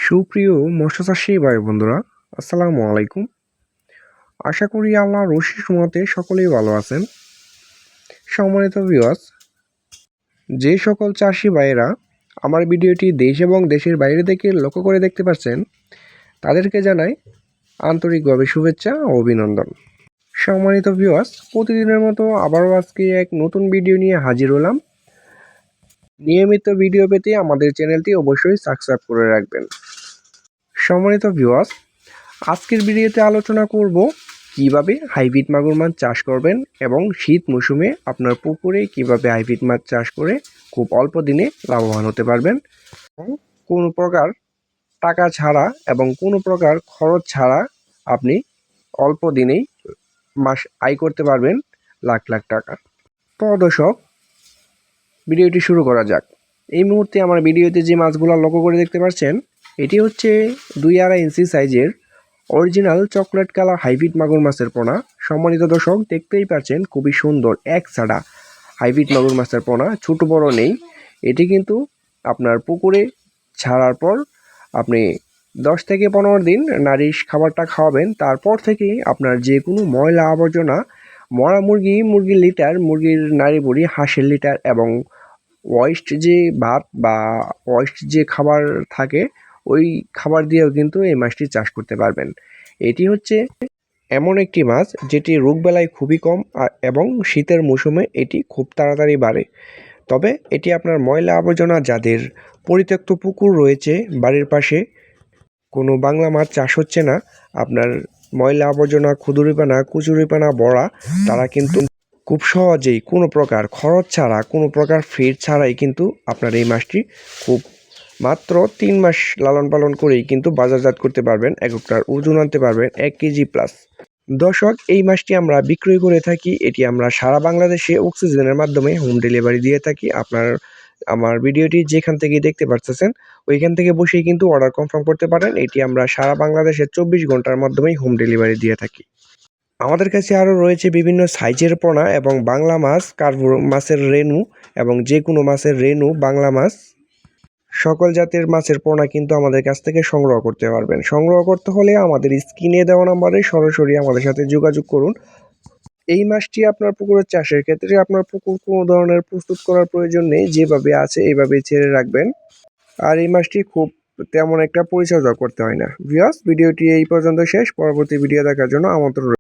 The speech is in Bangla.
সুপ্রিয় মৎস্যচাষী ভাই বন্ধুরা, আসসালামু আলাইকুম। আশা করি আল্লাহর অশেষ রহমতে সকলেই ভালো আছেন। সম্মানিত ভিউয়ার্স, যে সকল চাষি ভাইয়েরা আমার ভিডিওটি দেশ এবং দেশের বাইরে থেকে লক্ষ্য করে দেখতে পাচ্ছেন, তাদেরকে জানাই আন্তরিকভাবে শুভেচ্ছা ও অভিনন্দন। সম্মানিত ভিউয়ার্স, প্রতিদিনের মতো আবারও আজকে এক নতুন ভিডিও নিয়ে হাজির হলাম। নিয়মিত ভিডিও পেতে আমাদের চ্যানেলটি অবশ্যই সাবস্ক্রাইব করে রাখবেন। সম্মানিত ভিউয়ার্স, আজকের ভিডিওতে আলোচনা করব কিভাবে হাইব্রিড মাগুর মাছ চাষ করবেন এবং শীত মৌসুমে আপনার পুকুরে কিভাবে হাইব্রিড মাছ চাষ করে খুব অল্প দিনে লাভবান হতে পারবেন এবং কোনো প্রকার টাকা ছাড়া এবং কোনো প্রকার খরচ ছাড়া আপনি অল্প দিনেই মাস আয় করতে পারবেন লাখ লাখ টাকা। তো দর্শক, ভিডিওটি শুরু করা যাক। এই মুহূর্তে আমার ভিডিওতে যে মাছগুলো লক্ষ্য করে দেখতে পাচ্ছেন, এটি হচ্ছে 2.5 ইঞ্চি সাইজের অরিজিনাল চকলেট কালার হাইব্রিড মাগুর মাছের পোনা। সম্মানিত দর্শক, দেখতেই পাচ্ছেন খুবই সুন্দর এক ছাড়া হাইব্রিড মাগুর মাছের পোনা, ছোট বড় নেই। এটি কিন্তু আপনার পুকুরে ছাড়ার পর আপনি 10 থেকে 15 দিন নারিশ খাবারটা খাওয়াবেন। তারপর থেকেই আপনার যে কোনো ময়লা আবর্জনা, মরা মুরগির লিটার, মুরগির নাড়ি বুড়ি, হাঁসের লিটার এবং ওয়েস্ট যে ভাত বা ওয়েস্ট যে খাবার থাকে, ওই খাবার দিয়েও কিন্তু এই মাছটি চাষ করতে পারবেন। এটি হচ্ছে এমন একটি মাছ যেটি রোগবালাই খুবই কম এবং শীতের মৌসুমে এটি খুব তাড়াতাড়ি বাড়ে। তবে এটি আপনার ময়লা আবর্জনা, যাদের পরিত্যক্ত পুকুর রয়েছে বাড়ির পাশে, কোনো বাংলা মাছ চাষ হচ্ছে না, আপনার ময়লা আবর্জনা, খুদুরিপানা, কুচুরিপানা ভরা, তারা কিন্তু খুব সহজেই কোনো প্রকার খরচ ছাড়া, কোনো প্রকার ফিড ছাড়াই কিন্তু আপনার এই মাছটি খুব মাত্র 3 মাস লালন পালন করেই কিন্তু বাজারজাত করতে পারবেন, একটার ওজন আনতে পারবেন 1 কেজি প্লাস। দর্শক, এই মাছটি আমরা বিক্রয় করে থাকি। এটি আমরা সারা বাংলাদেশে অক্সিজেনের মাধ্যমে হোম ডেলিভারি দিয়ে থাকি। আমার ভিডিওটি যেখান থেকে দেখতে পাচ্ছেন, ওইখান থেকে বসেই কিন্তু অর্ডার কনফার্ম করতে পারেন। এটি আমরা সারা বাংলাদেশে 24 ঘন্টার মাধ্যমেই হোম ডেলিভারি দিয়ে থাকি। আমাদের কাছে আরও রয়েছে বিভিন্ন সাইজের পোনা এবং বাংলা মাছ, কার্ভু মাছের রেনু এবং যে কোনো মাছের রেনু, বাংলা মাছ, সকল জাতের মাছের পোনা কিন্তু আমাদের কাছ থেকে সংগ্রহ করতে পারবেন। সংগ্রহ করতে হলে আমাদের স্ক্রিনে দেওয়া নম্বরে সরাসরি আমাদের সাথে যোগাযোগ করুন। এই মাছটি আপনার পুকুরের চাষের ক্ষেত্রে আপনার পুকুর কোনো ধরনের প্রস্তুত করার প্রয়োজন নেই, যেভাবে আছে এইভাবেই ছেড়ে রাখবেন। আর এই মাছটি খুব তেমন একটা পরিচর্যা করতে হয় না। ভিউয়ার্স, ভিডিওটি এই পর্যন্ত শেষ। পরবর্তী ভিডিও দেখার জন্য আমন্ত্রণ।